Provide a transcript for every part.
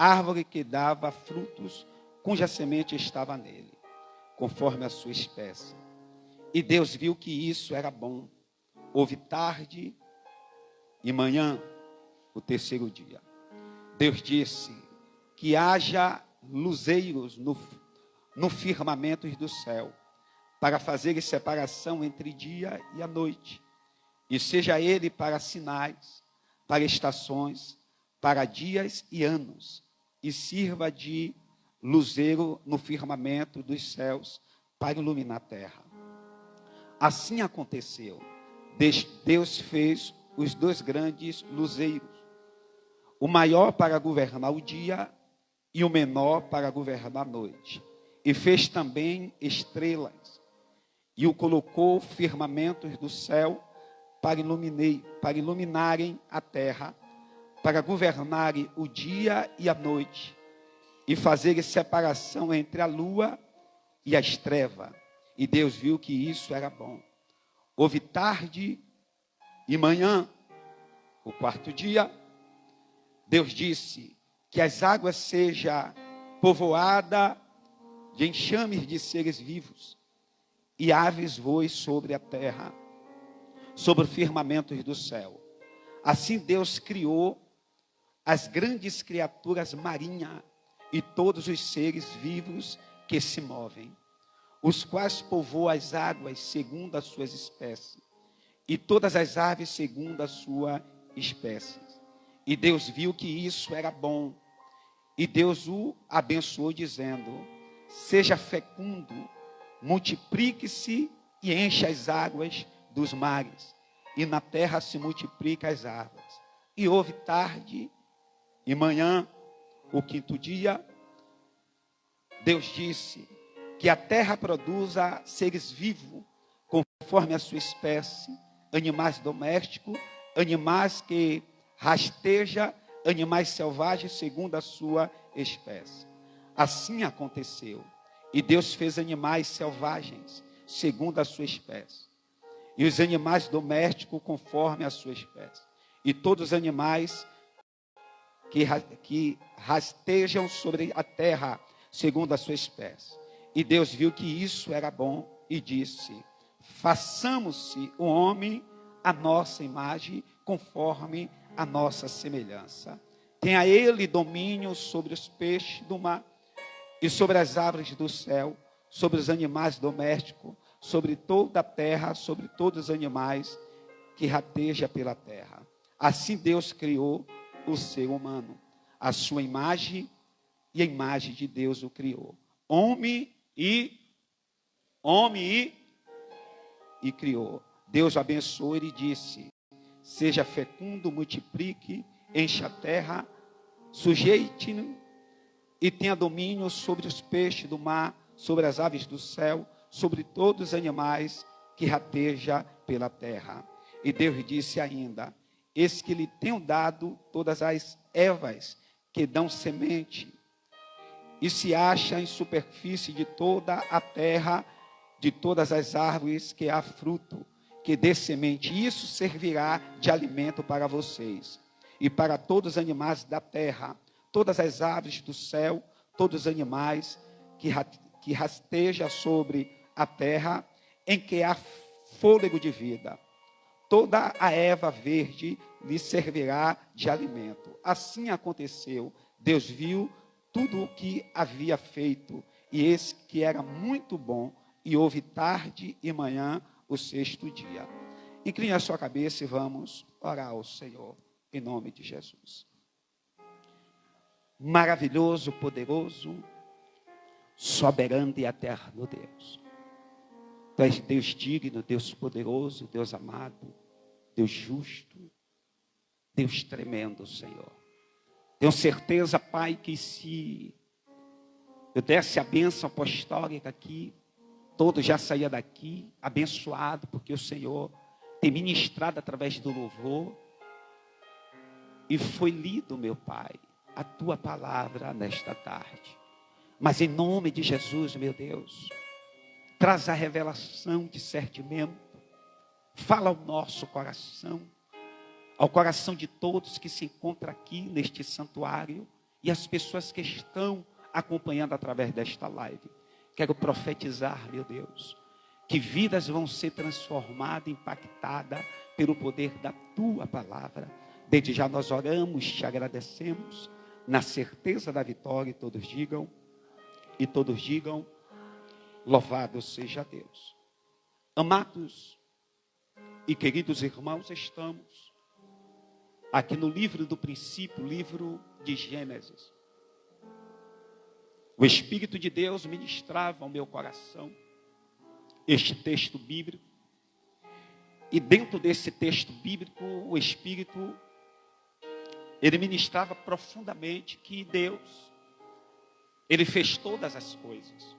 árvore que dava frutos, cuja semente estava nele, conforme a sua espécie. E Deus viu que isso era bom. Houve tarde e manhã, o terceiro dia. Deus disse que haja luzeiros no firmamento do céu, para fazer separação entre dia e a noite, e seja ele para sinais, para estações, para dias e anos, e sirva de luzeiro no firmamento dos céus, para iluminar a terra. Assim aconteceu. Deus fez os dois grandes luzeiros, o maior para governar o dia e o menor para governar a noite. E fez também estrelas, e o colocou firmamentos do céu para iluminarem a terra, para governarem o dia e a noite, e fazerem separação entre a lua e as trevas. E Deus viu que isso era bom. Houve tarde e manhã, o quarto dia. Deus disse que as águas sejam povoadas de enxames de seres vivos, e aves voem sobre a terra, sobre os firmamentos do céu. Assim Deus criou as grandes criaturas marinhas e todos os seres vivos que se movem, os quais povoam as águas segundo as suas espécies, e todas as aves segundo a sua espécie. E Deus viu que isso era bom, e Deus o abençoou, dizendo: seja fecundo, multiplique-se e encha as águas dos mares, e na terra se multiplica as árvores. E houve tarde e manhã, o quinto dia. Deus disse que a terra produza seres vivos, conforme a sua espécie, animais domésticos, animais que rastejam, animais selvagens, segundo a sua espécie. Assim aconteceu. E Deus fez animais selvagens, segundo a sua espécie, e os animais domésticos, conforme a sua espécie, e todos os animais que rastejam sobre a terra, segundo a sua espécie. E Deus viu que isso era bom, e disse: façamos-se o homem à nossa imagem, conforme a nossa semelhança. Tenha ele domínio sobre os peixes do mar, e sobre as árvores do céu, sobre os animais domésticos, sobre toda a terra, sobre todos os animais que ratejam pela terra. Assim Deus criou o ser humano, a sua imagem, e a imagem de Deus o criou. Homem e criou. Deus o abençoou e disse: seja fecundo, multiplique, encha a terra, sujeite e tenha domínio sobre os peixes do mar, sobre as aves do céu, sobre todos os animais que ratejam pela terra. E Deus disse ainda: eis que lhe tenho dado todas as ervas que dão semente, e se acha em superfície de toda a terra, de todas as árvores que há fruto, que dê semente. Isso servirá de alimento para vocês e para todos os animais da terra, todas as aves do céu, todos os animais que rastejam sobre a terra, em que há fôlego de vida. Toda a erva verde lhe servirá de alimento. Assim aconteceu. Deus viu tudo o que havia feito, e eis que era muito bom, e houve tarde e manhã, o sexto dia. Incline a sua cabeça e vamos orar ao Senhor, em nome de Jesus. Maravilhoso, poderoso, soberano e eterno Deus. Tu és Deus digno, Deus poderoso, Deus amado, Deus justo, Deus tremendo, Senhor. Tenho certeza, Pai, que se eu desse a bênção apostólica aqui, todos já saíam daqui abençoado, porque o Senhor tem ministrado através do louvor, e foi lido, meu Pai, a Tua palavra nesta tarde. Mas em nome de Jesus, meu Deus, traz a revelação, discernimento, fala ao nosso coração, ao coração de todos que se encontram aqui neste santuário, e as pessoas que estão acompanhando através desta live. Quero profetizar, meu Deus, que vidas vão ser transformadas, impactadas pelo poder da tua palavra. Desde já nós oramos, te agradecemos, na certeza da vitória, e todos digam, louvado seja Deus. Amados e queridos irmãos, estamos aqui no livro do princípio, livro de Gênesis. O Espírito de Deus ministrava ao meu coração este texto bíblico. E dentro desse texto bíblico, o Espírito, ele ministrava profundamente que Deus, ele fez todas as coisas.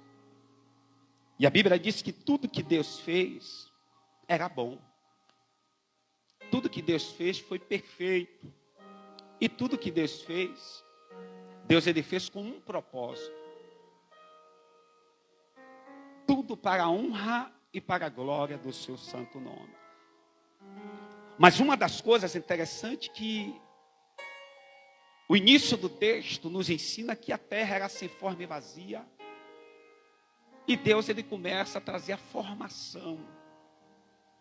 E a Bíblia diz que tudo que Deus fez era bom. Tudo que Deus fez foi perfeito. E tudo que Deus fez, Deus ele fez com um propósito. Tudo para a honra e para a glória do seu santo nome. Mas uma das coisas interessantes que o início do texto nos ensina que a terra era sem forma e vazia. E Deus ele começa a trazer a formação.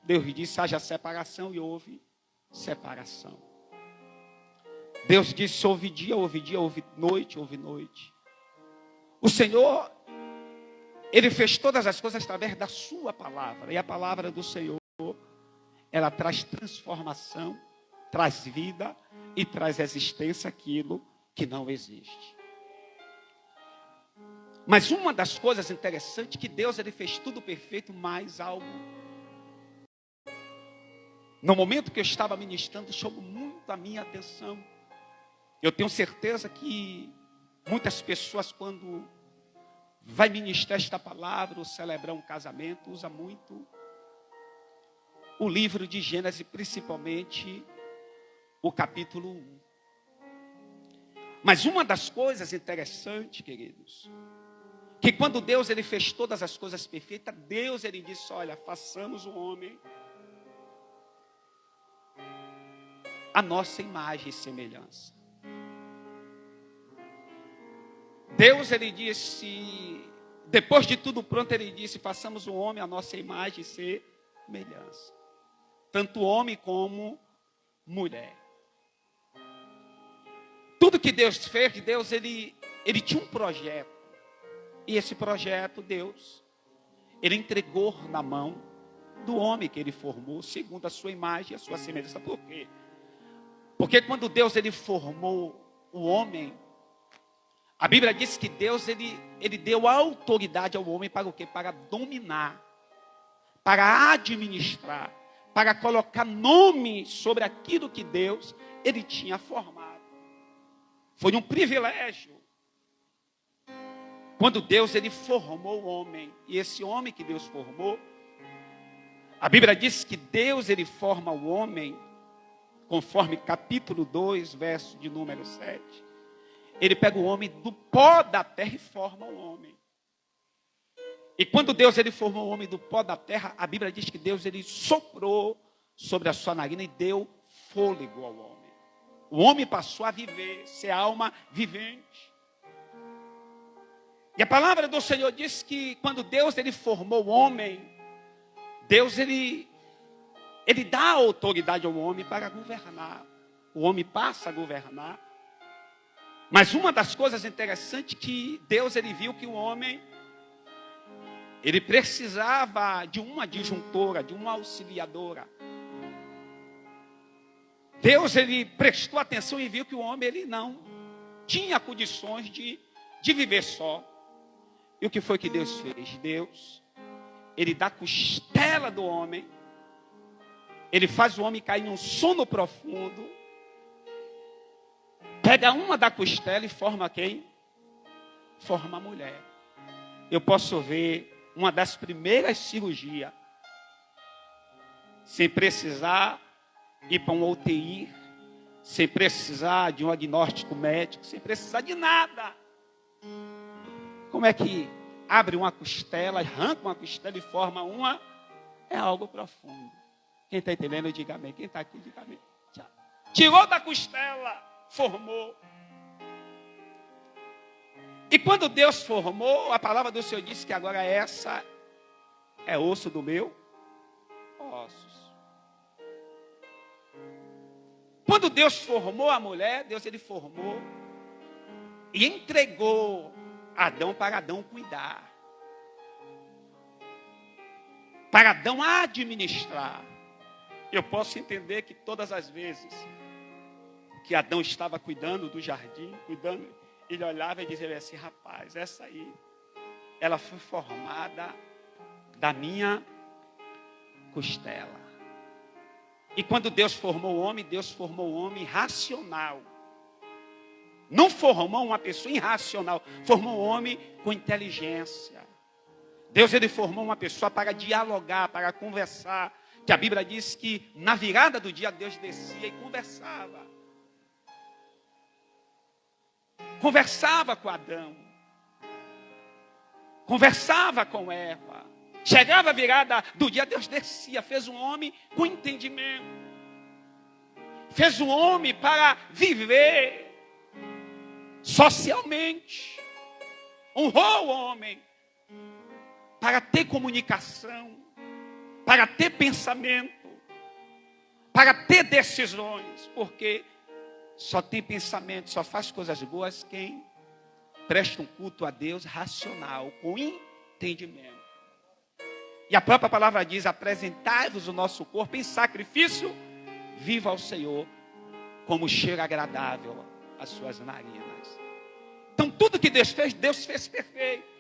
Deus disse, haja separação, e houve separação. Deus disse, houve dia, houve noite, houve noite. O Senhor, ele fez todas as coisas através da sua palavra. E a palavra do Senhor, ela traz transformação, traz vida e traz existência àquilo que não existe. Mas uma das coisas interessantes que Deus ele fez tudo perfeito, mais algo. No momento que eu estava ministrando, chamou muito a minha atenção. Eu tenho certeza que muitas pessoas, quando vai ministrar esta palavra ou celebrar um casamento, usa muito o livro de Gênesis, principalmente o capítulo 1. Mas uma das coisas interessantes, queridos, que quando Deus ele fez todas as coisas perfeitas, Deus ele disse, olha, façamos o homem a nossa imagem e semelhança. Deus ele disse, depois de tudo pronto, ele disse, façamos o homem a nossa imagem e semelhança. Tanto homem como mulher. Tudo que Deus fez, Deus ele tinha um projeto. E esse projeto, Deus, ele entregou na mão do homem que ele formou, segundo a sua imagem e a sua semelhança. Por quê? Porque quando Deus ele formou o homem, a Bíblia diz que Deus ele deu autoridade ao homem para o quê? Para dominar, para administrar, para colocar nome sobre aquilo que Deus ele tinha formado. Foi um privilégio. Quando Deus ele formou o homem, e esse homem que Deus formou, a Bíblia diz que Deus ele forma o homem, conforme capítulo 2, verso de número 7. Ele pega o homem do pó da terra e forma o homem. E quando Deus ele formou o homem do pó da terra, a Bíblia diz que Deus ele soprou sobre a sua narina e deu fôlego ao homem. O homem passou a viver, ser alma vivente. E a palavra do Senhor diz que quando Deus ele formou o homem, Deus ele dá autoridade ao homem para governar. O homem passa a governar. Mas uma das coisas interessantes que Deus ele viu que o homem ele precisava de uma disjuntora, de uma auxiliadora. Deus ele prestou atenção e viu que o homem ele não tinha condições de viver só. E o que foi que Deus fez? Deus, ele dá costela do homem, ele faz o homem cair num sono profundo, pega uma da costela e forma quem? Forma a mulher. Eu posso ver uma das primeiras cirurgias, sem precisar ir para um UTI, sem precisar de um diagnóstico médico, sem precisar de nada. Como é que abre uma costela, arranca uma costela e forma uma? É algo profundo. Quem está entendendo, diga amém. Quem está aqui, diga amém. Tirou da costela, formou. E quando Deus formou, a palavra do Senhor disse que agora essa é osso do meu ossos. Quando Deus formou a mulher, Deus ele formou e entregou Adão para Adão cuidar. Para Adão administrar. Eu posso entender que todas as vezes que Adão estava cuidando do jardim, ele olhava e dizia assim, rapaz, essa aí, ela foi formada da minha costela. E quando Deus formou o homem racional. Não formou uma pessoa irracional, formou um homem com inteligência. Deus ele formou uma pessoa para dialogar, para conversar. Que a Bíblia diz que na virada do dia Deus descia e conversava. Conversava com Adão. Conversava com Eva. Chegava a virada do dia, Deus descia, fez um homem com entendimento. Fez um homem para viver socialmente. Honrou o homem para ter comunicação, para ter pensamento, para ter decisões, porque só tem pensamento, só faz coisas boas quem presta um culto a Deus racional, com entendimento. E a própria palavra diz, apresentai-vos o nosso corpo em sacrifício vivo ao Senhor, como cheiro agradável às suas narinas. Então tudo que Deus fez perfeito.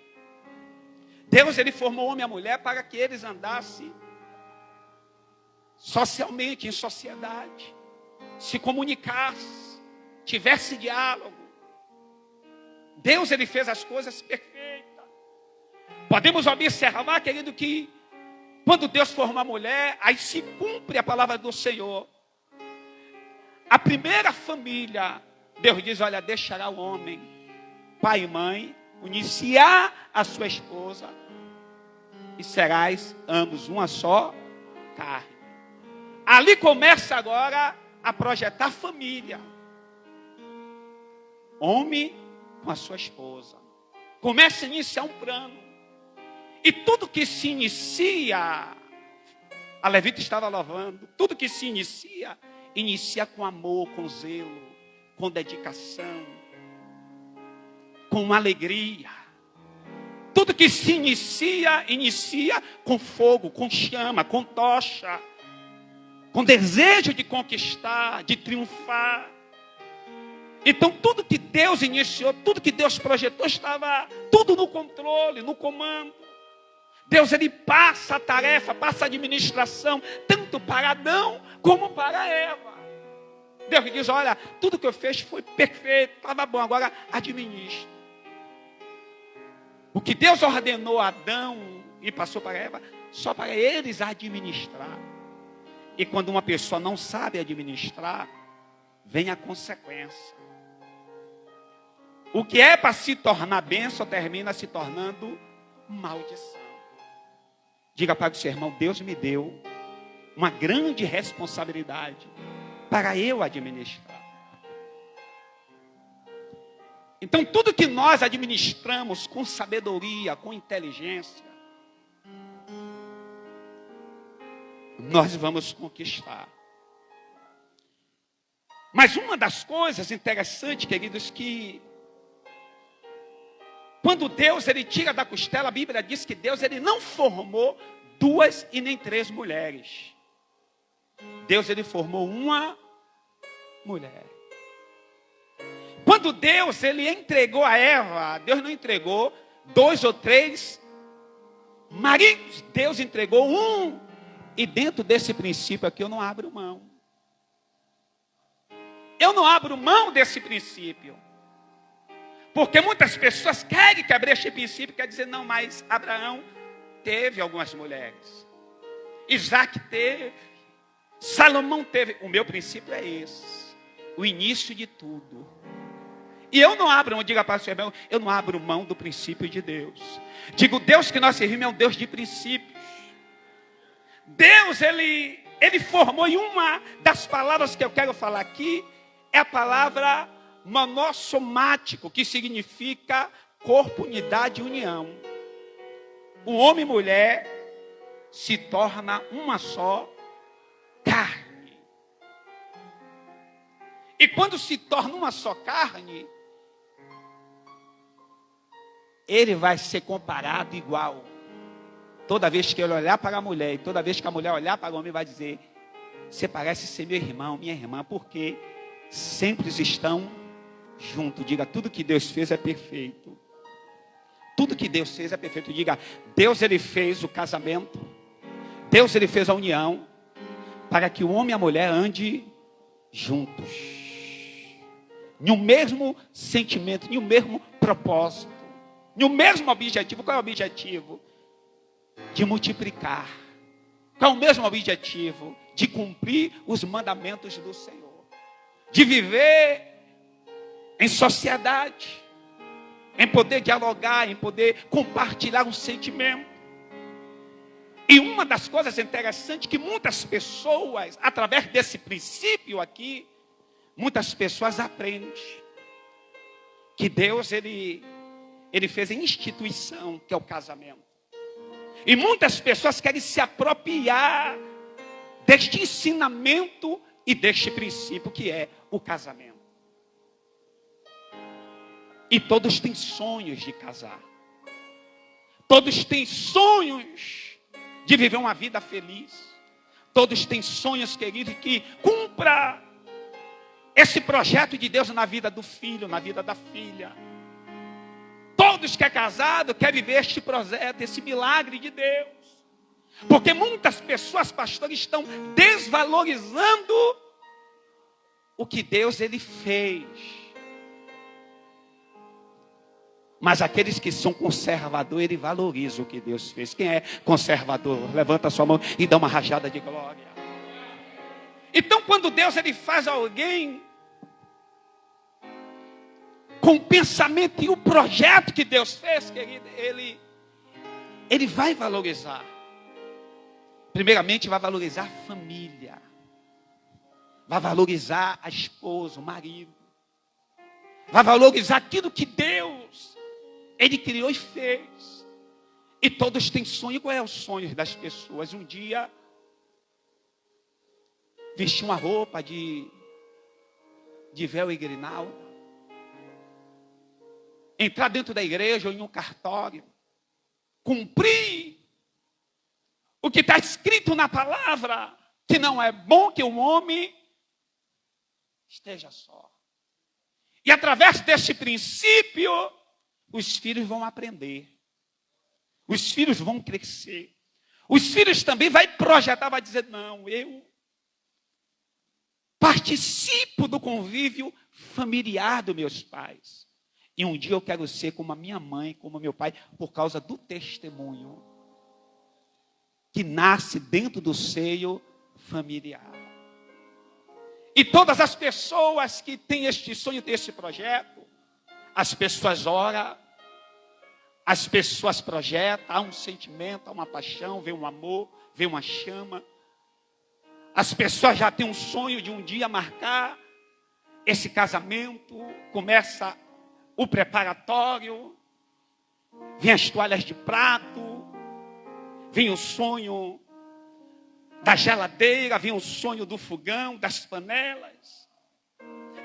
Deus ele formou o homem e a mulher para que eles andassem socialmente, em sociedade, se comunicassem, tivesse diálogo. Deus ele fez as coisas perfeitas. Podemos observar, querido, que quando Deus formou a mulher, aí se cumpre a palavra do Senhor. A primeira família, Deus diz, olha, deixará o homem, pai e mãe, unir-se-á a sua esposa, e serás ambos uma só carne. Ali começa agora a projetar família. Homem com a sua esposa. Começa a iniciar um plano. E tudo que se inicia, a Levita estava louvando, tudo que se inicia com amor, com zelo, com dedicação, com alegria. Tudo que se inicia com fogo, com chama, com tocha, com desejo de conquistar, de triunfar. Então tudo que Deus iniciou, tudo que Deus projetou, estava tudo no controle, no comando. Deus ele passa a tarefa, passa a administração, tanto para Adão como para Eva. Deus diz, olha, tudo que eu fiz foi perfeito, estava bom, agora administra. O que Deus ordenou a Adão e passou para Eva, só para eles administrar. E quando uma pessoa não sabe administrar, vem a consequência. O que é para se tornar bênção, termina se tornando maldição. Diga para o seu irmão, Deus me deu uma grande responsabilidade para eu administrar. Então tudo que nós administramos com sabedoria, com inteligência, nós vamos conquistar. Mas uma das coisas interessantes, queridos, que quando Deus ele tira da costela, a Bíblia diz que Deus ele não formou 2 e nem 3 mulheres. Deus ele formou uma mulher. Quando Deus ele entregou a Eva, Deus não entregou 2 ou 3 maridos. Deus entregou um. E dentro desse princípio aqui eu não abro mão. Eu não abro mão desse princípio. Porque muitas pessoas querem quebrar este princípio, quer dizer, não, mas Abraão teve algumas mulheres. Isaac teve. Salomão teve. O meu princípio é esse. O início de tudo. E eu não abro mão, diga para o seu irmão, eu não abro mão do princípio de Deus. Digo, Deus que nós servimos é um Deus de princípios. Deus, ele formou, e uma das palavras que eu quero falar aqui é a palavra monossomático, que significa corpo, unidade e união. O homem e mulher se torna uma só carne. E quando se torna uma só carne, ele vai ser comparado igual. Toda vez que ele olhar para a mulher, e toda vez que a mulher olhar para o homem, vai dizer: você parece ser meu irmão, minha irmã, porque sempre estão juntos. Diga, tudo que Deus fez é perfeito. Tudo que Deus fez é perfeito. Diga, Deus ele fez o casamento, Deus ele fez a união, para que o homem e a mulher andem juntos, em um mesmo sentimento, em um mesmo propósito, em um mesmo objetivo. Qual é o objetivo? De multiplicar. Qual é o mesmo objetivo? De cumprir os mandamentos do Senhor, de viver em sociedade, em poder dialogar, em poder compartilhar um sentimento. E uma das coisas interessantes que muitas pessoas, através desse princípio aqui, muitas pessoas aprendem que Deus ele fez a instituição, que é o casamento. E muitas pessoas querem se apropriar deste ensinamento e deste princípio que é o casamento. E todos têm sonhos de casar. Todos têm sonhos de viver uma vida feliz. Todos têm sonhos, queridos, que cumpra esse projeto de Deus na vida do filho, na vida da filha. Todos que é casado querem viver este projeto, esse milagre de Deus. Porque muitas pessoas, pastores, estão desvalorizando o que Deus ele fez. Mas aqueles que são conservadores, ele valoriza o que Deus fez. Quem é conservador? Levanta a sua mão e dá uma rajada de glória. Então, quando Deus ele faz alguém com o pensamento e o projeto que Deus fez, querido, ele vai valorizar. Primeiramente, vai valorizar a família. Vai valorizar a esposa, o marido. Vai valorizar aquilo que Deus ele criou e fez. E todos têm sonho. Qual é o sonho das pessoas? Um dia vestir uma roupa de véu e grinalda, entrar dentro da igreja ou em um cartório, cumprir o que está escrito na palavra, que não é bom que o homem esteja só. E através deste princípio, os filhos vão aprender. Os filhos vão crescer. Os filhos também vão projetar, vai dizer, não, eu participo do convívio familiar dos meus pais. E um dia eu quero ser como a minha mãe, como meu pai, por causa do testemunho que nasce dentro do seio familiar. E todas as pessoas que têm este sonho, têm este projeto, as pessoas oram, as pessoas projetam, há um sentimento, há uma paixão, vem um amor, vem uma chama. As pessoas já têm um sonho de um dia marcar esse casamento, começa o preparatório, vem as toalhas de prato, vem o sonho da geladeira, vem o sonho do fogão, das panelas,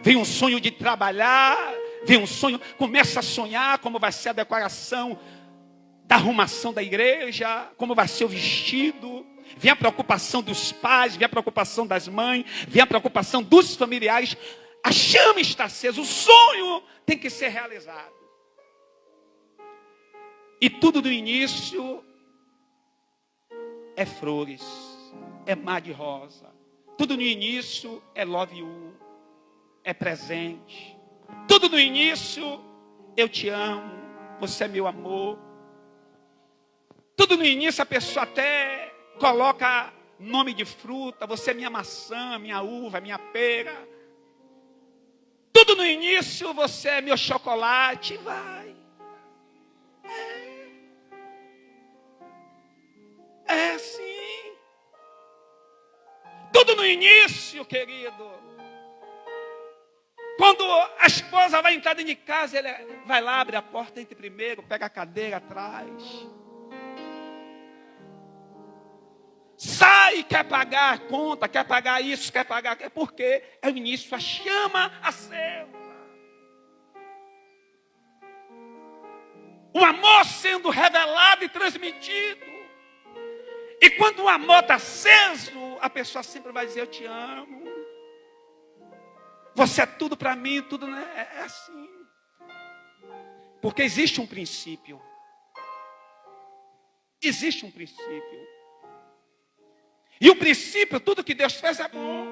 vem o sonho de trabalhar, vem um sonho, começa a sonhar como vai ser a decoração da arrumação da igreja, como vai ser o vestido, vem a preocupação dos pais, vem a preocupação das mães, vem a preocupação dos familiares, a chama está acesa, o sonho tem que ser realizado. E tudo no início é flores, é mar de rosa, tudo no início é love you, é presente. Tudo no início, eu te amo, você é meu amor. Tudo no início a pessoa até coloca nome de fruta, você é minha maçã, minha uva, minha pera. Tudo no início, você é meu chocolate, vai. É assim. Tudo no início, querido. Quando a esposa vai entrar dentro de casa, ele vai lá, abre a porta, entra primeiro, pega a cadeira atrás. Sai, quer pagar a conta, quer pagar isso, quer pagar... Porque é o início, a chama acesa. O amor sendo revelado e transmitido. E quando o amor está aceso, a pessoa sempre vai dizer, eu te amo. Você é tudo para mim, tudo, né? É assim. Porque existe um princípio. Existe um princípio. E o princípio, tudo que Deus fez é bom.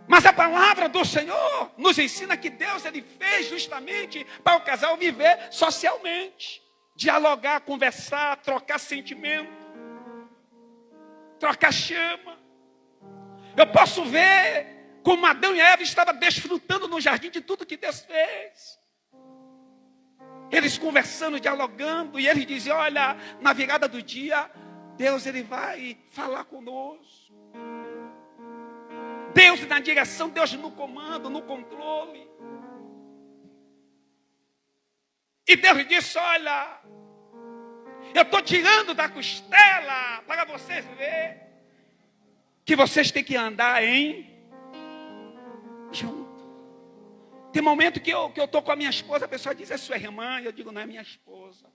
Mas a palavra do Senhor nos ensina que Deus ele fez justamente para o casal viver socialmente. Dialogar, conversar, trocar sentimento. Trocar chama. Eu posso ver como Adão e Eva estavam desfrutando no jardim de tudo que Deus fez. Eles conversando, dialogando, e eles diziam, olha, na virada do dia, Deus ele vai falar conosco. Deus na direção, Deus no comando, no controle. E Deus disse, olha, eu estou tirando da costela para vocês verem que vocês têm que andar junto. Tem momento que eu estou com a minha esposa, a pessoa diz, é sua irmã, eu digo, não é minha esposa.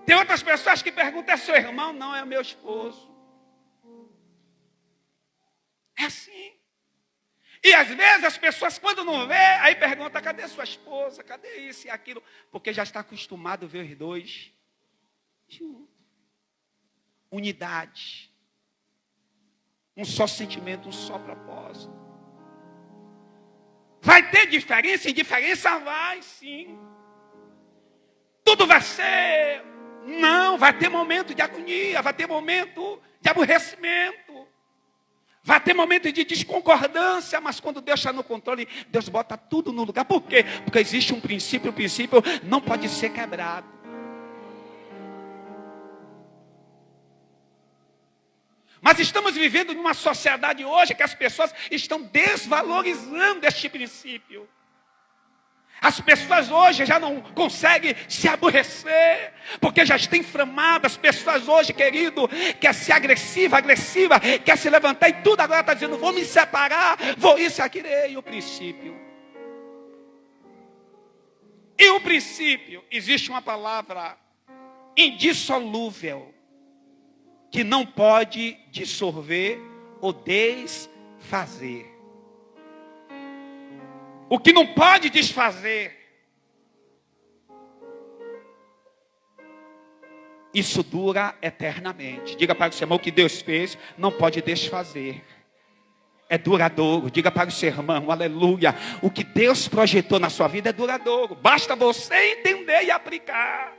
Tem outras pessoas que perguntam, é seu irmão? Não, é meu esposo. É assim. E às vezes as pessoas, quando não vê, aí perguntam, cadê sua esposa? Cadê isso e aquilo? Porque já está acostumado a ver os dois juntos. Unidade. Um só sentimento, um só propósito. Vai ter diferença? E diferença vai, sim. Tudo vai ser... Não, vai ter momento de agonia, vai ter momento de aborrecimento. Vai ter momento de desconcordância, mas quando Deus está no controle, Deus bota tudo no lugar. Por quê? Porque existe um princípio, o princípio não pode ser quebrado. Mas estamos vivendo numa sociedade hoje que as pessoas estão desvalorizando este princípio. As pessoas hoje já não conseguem se aborrecer, porque já estão inflamadas. As pessoas hoje, querido, quer ser agressiva, quer se levantar e tudo agora está dizendo, vou me separar, vou isso, aquilo. E o princípio? E o princípio? Existe uma palavra indissolúvel, que não pode dissolver ou desfazer. O que não pode desfazer, isso dura eternamente. Diga para o seu irmão, o que Deus fez não pode desfazer. É duradouro. Diga para o seu irmão, aleluia. O que Deus projetou na sua vida é duradouro. Basta você entender e aplicar.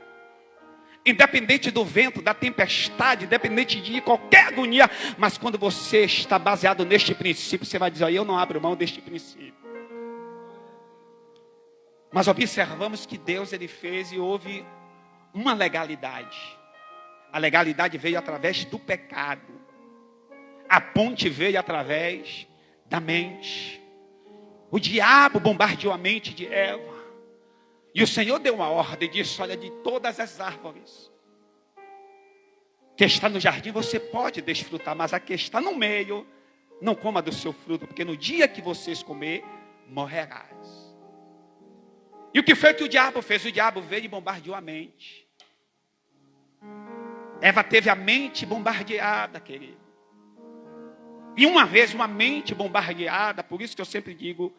Independente do vento, da tempestade, independente de qualquer agonia. Mas quando você está baseado neste princípio, você vai dizer, eu não abro mão deste princípio. Mas observamos que Deus ele fez e houve uma legalidade. A legalidade veio através do pecado. A ponte veio através da mente. O diabo bombardeou a mente de Eva. E o Senhor deu uma ordem e disse, olha, de todas as árvores que está no jardim você pode desfrutar, mas a que está no meio, não coma do seu fruto, porque no dia que vocês comer, morrerás. E o que foi que o diabo fez? O diabo veio e bombardeou a mente. Eva teve a mente bombardeada, querido. E uma vez uma mente bombardeada, por isso que eu sempre digo,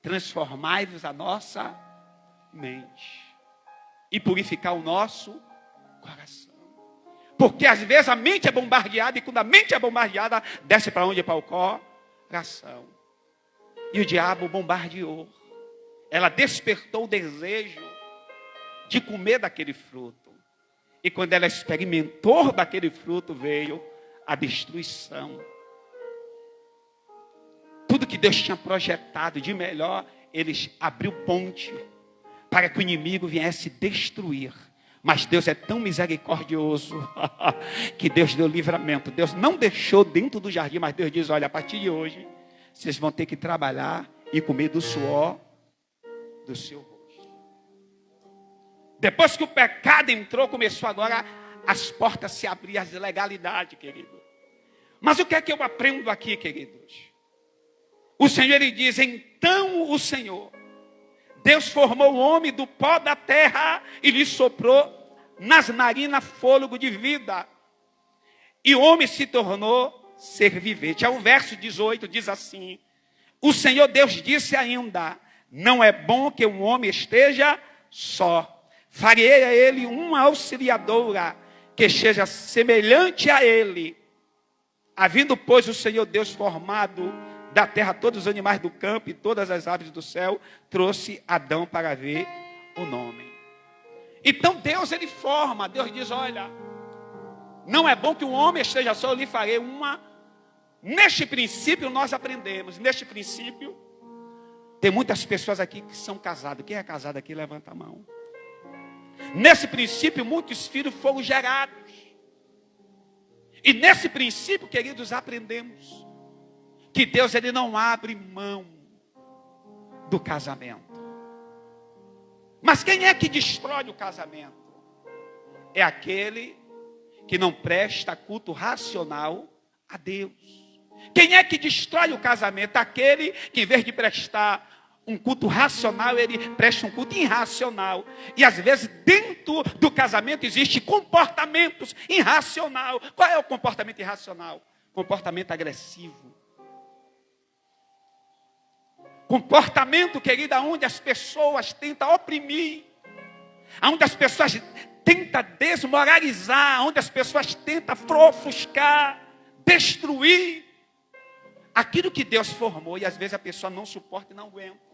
transformai-vos a nossa mente. E purificar o nosso coração. Porque às vezes a mente é bombardeada, e quando a mente é bombardeada, desce para onde? Para o coração. E o diabo bombardeou. Ela despertou o desejo de comer daquele fruto. E quando ela experimentou daquele fruto, veio a destruição. Tudo que Deus tinha projetado de melhor, ele abriu ponte para que o inimigo viesse destruir. Mas Deus é tão misericordioso que Deus deu livramento. Deus não deixou dentro do jardim, mas Deus diz, olha, a partir de hoje, vocês vão ter que trabalhar e comer do suor do seu rosto. Depois que o pecado entrou, começou agora as portas se abrir, as legalidades, querido. Mas o que é que eu aprendo aqui, queridos? O Senhor, ele diz, então o Senhor, Deus formou o homem do pó da terra e lhe soprou nas narinas fôlego de vida. E o homem se tornou ser vivente. Aí o verso 18 diz assim, o Senhor Deus disse ainda, não é bom que um homem esteja só. Farei a ele uma auxiliadora que seja semelhante a ele. Havendo, pois, o Senhor Deus formado da terra todos os animais do campo e todas as aves do céu, trouxe Adão para ver o nome. Então Deus, ele forma, Deus diz, olha, não é bom que um homem esteja só, eu lhe farei uma. Neste princípio nós aprendemos, neste princípio, tem muitas pessoas aqui que são casadas. Quem é casado aqui, levanta a mão. Nesse princípio, muitos filhos foram gerados. E nesse princípio, queridos, aprendemos que Deus, ele não abre mão do casamento. Mas quem é que destrói o casamento? É aquele que não presta culto racional a Deus. Quem é que destrói o casamento? Aquele que, em vez de prestar um culto racional, ele presta um culto irracional. E às vezes dentro do casamento existe comportamentos irracional. Qual é o comportamento irracional? Comportamento agressivo. Comportamento, querida, onde as pessoas tentam oprimir, onde as pessoas tentam desmoralizar, onde as pessoas tentam ofuscar, destruir aquilo que Deus formou. E às vezes a pessoa não suporta e não aguenta.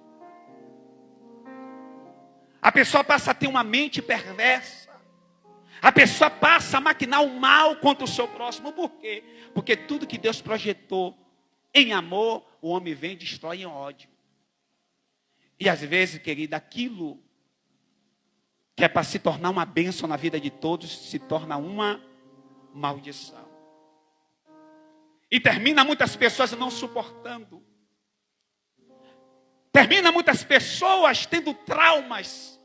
A pessoa passa a ter uma mente perversa. A pessoa passa a maquinar o mal contra o seu próximo. Por quê? Porque tudo que Deus projetou em amor, o homem vem e destrói em ódio. E às vezes, querida, aquilo que é para se tornar uma bênção na vida de todos, se torna uma maldição. E termina muitas pessoas não suportando. Termina muitas pessoas tendo traumas.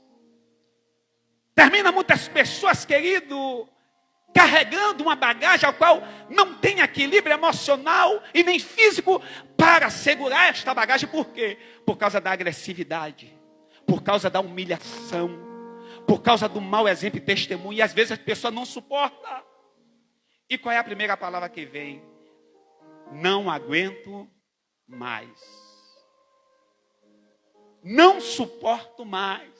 Termina muitas pessoas, querido, carregando uma bagagem ao qual não tem equilíbrio emocional e nem físico para segurar esta bagagem. Por quê? Por causa da agressividade, por causa da humilhação, por causa do mau exemplo e testemunho. E às vezes a pessoa não suporta. E qual é a primeira palavra que vem? Não aguento mais. Não suporto mais.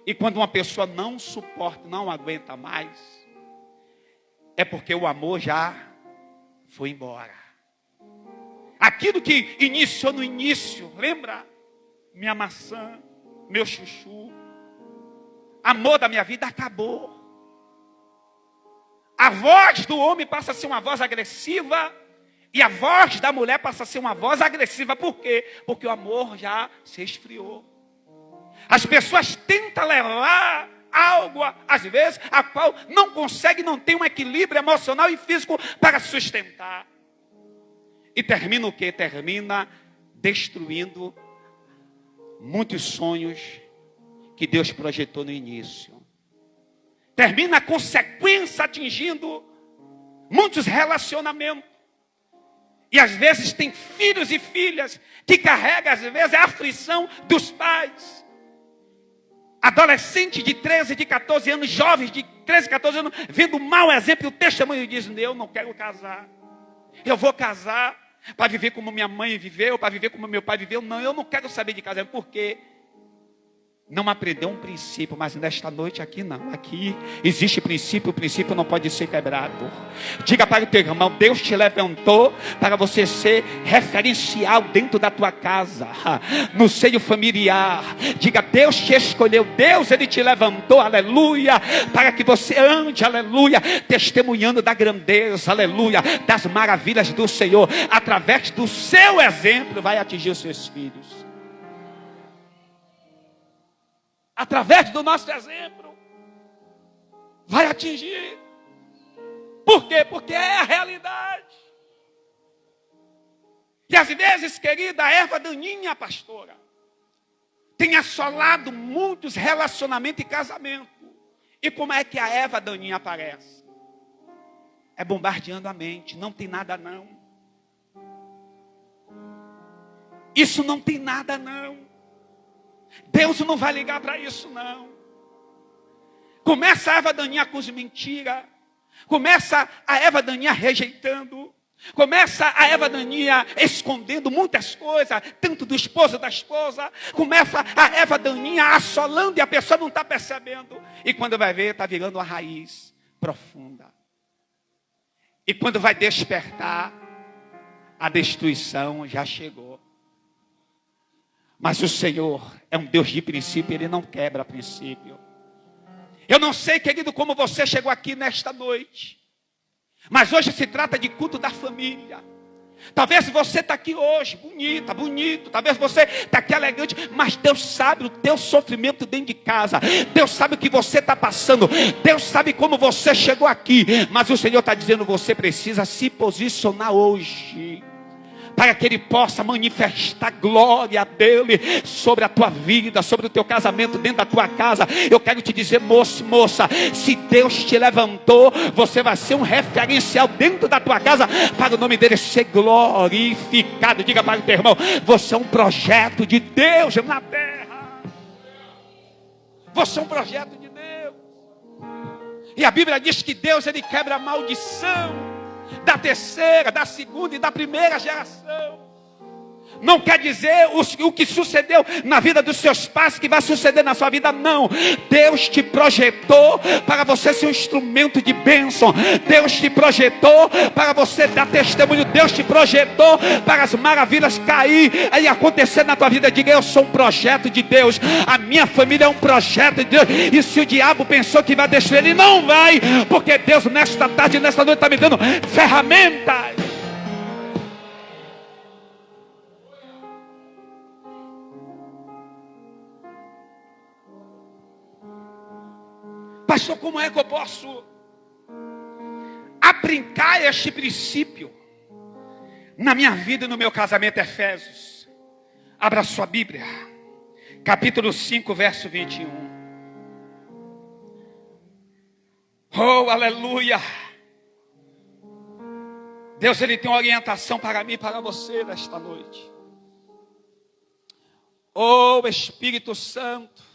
E quando uma pessoa não suporta, não aguenta mais, é porque o amor já foi embora. Aquilo que iniciou no início, lembra? Minha maçã, meu chuchu, amor da minha vida, acabou. A voz do homem passa a ser uma voz agressiva e a voz da mulher passa a ser uma voz agressiva. Por quê? Porque o amor já se esfriou. As pessoas tentam levar algo, às vezes, a qual não consegue, não tem um equilíbrio emocional e físico para sustentar. E termina o quê? Termina destruindo muitos sonhos que Deus projetou no início. Termina a consequência atingindo muitos relacionamentos. E às vezes tem filhos e filhas que carregam, às vezes, a aflição dos pais. Adolescente de 13, de 14 anos, jovens de 13, 14 anos, vendo um mau exemplo e o testemunho diz, eu não quero casar. Eu vou casar para viver como minha mãe viveu, para viver como meu pai viveu. Não, eu não quero saber de casamento. Por quê? Não aprendeu um princípio, mas nesta noite aqui não. Aqui existe princípio, o princípio não pode ser quebrado. Diga para o teu irmão, Deus te levantou para você ser referencial dentro da tua casa, no seio familiar. Diga, Deus te escolheu, Deus, Ele te levantou, aleluia, para que você ande, aleluia, testemunhando da grandeza, aleluia, das maravilhas do Senhor. Através do seu exemplo vai atingir os seus filhos. Através do nosso exemplo. vai atingir. Por quê? Porque é a realidade. E às vezes, querida, a erva daninha, pastora, tem assolado muitos relacionamentos e casamento. E como é que a erva daninha aparece? É bombardeando a mente. Não tem nada não. Isso não tem nada não. Deus não vai ligar para isso não. Começa a erva daninha com as mentiras. Começa a erva daninha rejeitando. Começa a erva daninha escondendo muitas coisas, tanto do esposo da esposa. Começa a erva daninha assolando e a pessoa não está percebendo. E quando vai ver, está virando uma raiz profunda. E quando vai despertar, a destruição já chegou. Mas o Senhor é um Deus de princípio, Ele não quebra princípio. Eu não sei, querido, como você chegou aqui nesta noite. Mas hoje se trata de culto da família. Talvez você está aqui hoje, bonita, bonito. Talvez você está aqui elegante. Mas Deus sabe o teu sofrimento dentro de casa. Deus sabe o que você está passando. Deus sabe como você chegou aqui. Mas o Senhor está dizendo, você precisa se posicionar hoje, para que Ele possa manifestar a glória dEle sobre a tua vida, sobre o teu casamento, dentro da tua casa. Eu quero te dizer, moço, moça, se Deus te levantou, você vai ser um referencial dentro da tua casa, para o nome dEle ser glorificado. Diga para o teu irmão, você é um projeto de Deus na terra. Você é um projeto de Deus. E a Bíblia diz que Deus, Ele quebra a maldição da terceira, da segunda e da primeira geração. Não quer dizer o que sucedeu na vida dos seus pais que vai suceder na sua vida, não. Deus te projetou para você ser um instrumento de bênção. Deus te projetou para você dar testemunho. Deus te projetou para as maravilhas cair e acontecer na tua vida. Diga, eu sou um projeto de Deus. A minha família é um projeto de Deus. E se o diabo pensou que vai destruir, ele não vai, porque Deus nesta tarde, nesta noite está me dando ferramentas. Pastor, como é que eu posso aplicar este princípio na minha vida e no meu casamento? Efésios, abra sua Bíblia, capítulo 5, verso 21. Oh, aleluia! Deus, Ele tem uma orientação para mim e para você nesta noite. Oh, Espírito Santo,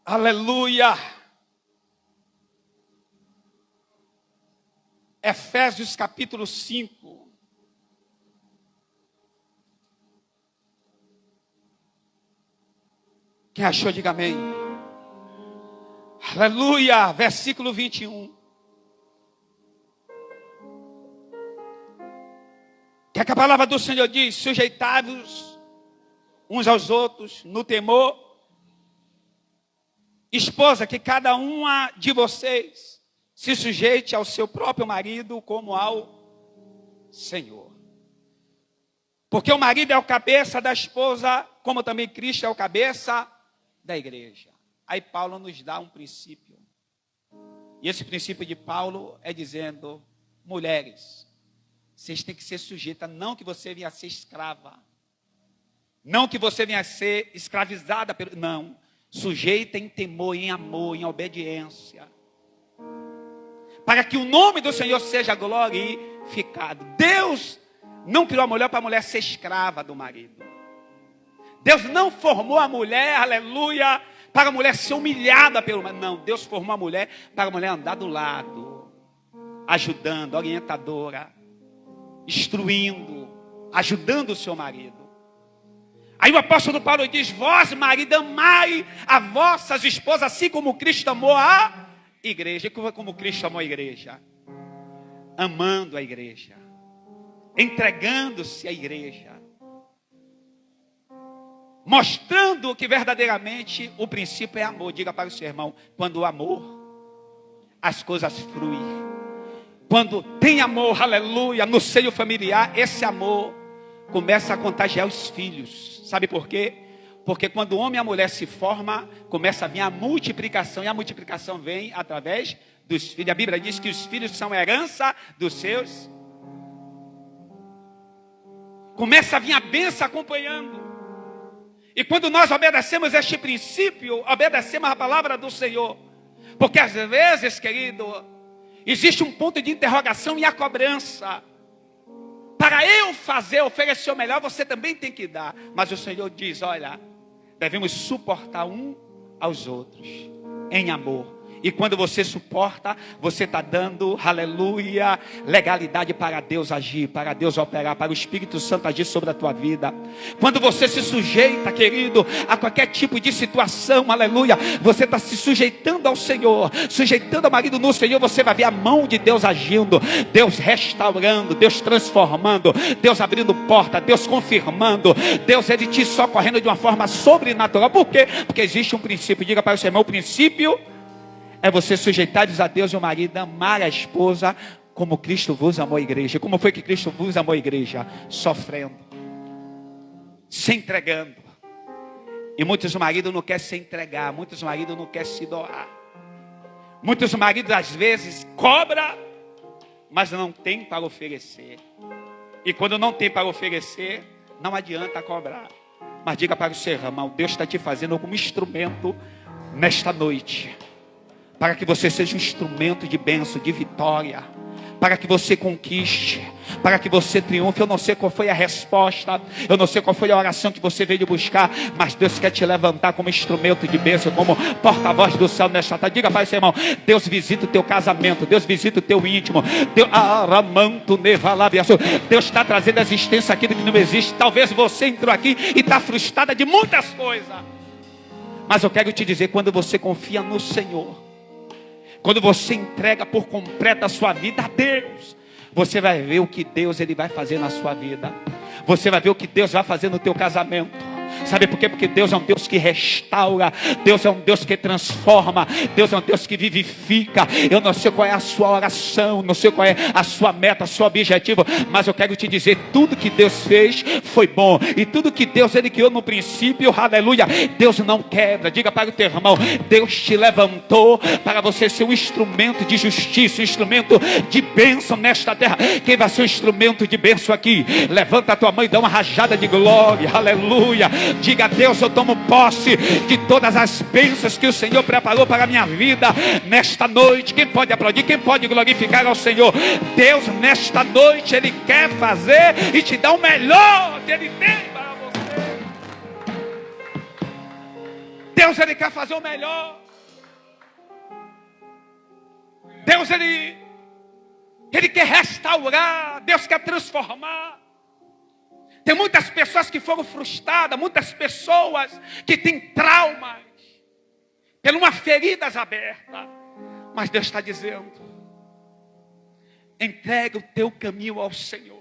aleluia. Efésios capítulo 5. Quem achou, diga amém. Aleluia. Versículo 21. Que a palavra do Senhor diz: sujeitai-vos uns aos outros no temor. Esposa, que cada uma de vocês se sujeite ao seu próprio marido como ao Senhor. Porque o marido é o cabeça da esposa, como também Cristo é o cabeça da igreja. Aí Paulo nos dá um princípio. E esse princípio de Paulo é dizendo: mulheres, vocês têm que ser sujeitas, não que você venha a ser escrava. Não que você venha a ser escravizada, não. Sujeita em temor, em amor, em obediência, para que o nome do Senhor seja glorificado. Deus não criou a mulher para a mulher ser escrava do marido. Deus não formou a mulher, aleluia, para a mulher ser humilhada pelo marido. Não, Deus formou a mulher para a mulher andar do lado, ajudando, orientadora, instruindo, ajudando o seu marido. Aí o apóstolo Paulo diz: vós, marido, amai as vossas esposas, assim como Cristo amou a igreja. E como Cristo amou a igreja? Amando a igreja, entregando-se à igreja, mostrando que verdadeiramente o princípio é amor. Diga para o seu irmão: quando o amor, as coisas fluem. Quando tem amor, aleluia, no seio familiar, esse amor começa a contagiar os filhos. Sabe por quê? Porque quando o homem e a mulher se formam, começa a vir a multiplicação. E a multiplicação vem através dos filhos. A Bíblia diz que os filhos são herança dos seus. Começa a vir a bênção acompanhando. E quando nós obedecemos este princípio, obedecemos a palavra do Senhor. Porque às vezes, querido, existe um ponto de interrogação e a cobrança. Para eu fazer, oferecer o melhor, você também tem que dar. Mas o Senhor diz, olha, devemos suportar um aos outros, em amor. E quando você suporta, você está dando, aleluia, legalidade para Deus agir, para Deus operar, para o Espírito Santo agir sobre a tua vida. Quando você se sujeita, querido, a qualquer tipo de situação, aleluia, você está se sujeitando ao Senhor, sujeitando o marido no Senhor, você vai ver a mão de Deus agindo, Deus restaurando, Deus transformando, Deus abrindo porta, Deus confirmando, Deus ele te socorrendo de uma forma sobrenatural. Por quê? Porque existe um princípio, diga para o seu irmão, o princípio é você sujeitar-vos a Deus e o marido, amar a esposa como Cristo vos amou a igreja. Como foi que Cristo vos amou a igreja? Sofrendo, se entregando. E muitos maridos não querem se entregar, muitos maridos não querem se doar. Muitos maridos às vezes cobram, mas não tem para oferecer. E quando não tem para oferecer, não adianta cobrar. Mas diga para o seu irmão, Deus está te fazendo como instrumento nesta noite. Para que você seja um instrumento de bênção, de vitória. Para que você conquiste. Para que você triunfe. Eu não sei qual foi a resposta. Eu não sei qual foi a oração que você veio buscar. Mas Deus quer te levantar como instrumento de bênção. Como porta-voz do céu nesta tarde. Diga para esse irmão. Deus visita o teu casamento. Deus visita o teu íntimo. Deus está trazendo a existência aquilo que não existe. Talvez você entrou aqui e está frustrada de muitas coisas. Mas eu quero te dizer. Quando você confia no Senhor, quando você entrega por completo a sua vida a Deus, você vai ver o que Deus ele vai fazer na sua vida. Você vai ver o que Deus vai fazer no teu casamento. Sabe por quê? Porque Deus é um Deus que restaura. Deus é um Deus que transforma. Deus é um Deus que vivifica. Eu não sei qual é a sua oração, não sei qual é a sua meta, o seu objetivo, mas eu quero te dizer, tudo que Deus fez foi bom. E tudo que Deus ele criou no princípio, aleluia, Deus não quebra. Diga para o teu irmão, Deus te levantou para você ser um instrumento de justiça, um instrumento de bênção nesta terra. Quem vai ser um instrumento de bênção aqui? Levanta a tua mão e dá uma rajada de glória, aleluia. Diga a Deus, eu tomo posse de todas as bênçãos que o Senhor preparou para a minha vida nesta noite. Quem pode aplaudir? Quem pode glorificar ao Senhor? Deus nesta noite, Ele quer fazer e te dar o melhor que Ele tem para você. Deus, Ele quer fazer o melhor. Deus, Ele quer restaurar. Deus quer transformar. Tem muitas pessoas que foram frustradas, muitas pessoas que têm traumas, por uma feridas abertas. Mas Deus está dizendo, entrega o teu caminho ao Senhor.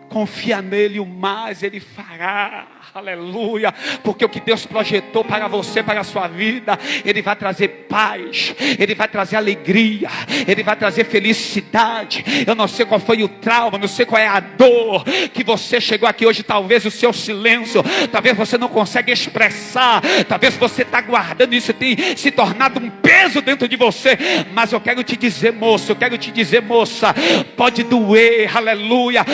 Confia nele, o mais ele fará, aleluia, porque o que Deus projetou para você, para a sua vida, Ele vai trazer paz, Ele vai trazer alegria, Ele vai trazer felicidade. Eu não sei qual foi o trauma, não sei qual é a dor que você chegou aqui hoje, talvez o seu silêncio, talvez você não consegue expressar, talvez você está guardando isso, tem se tornado um peso dentro de você, mas eu quero te dizer, moço, eu quero te dizer, moça, pode doer, aleluia,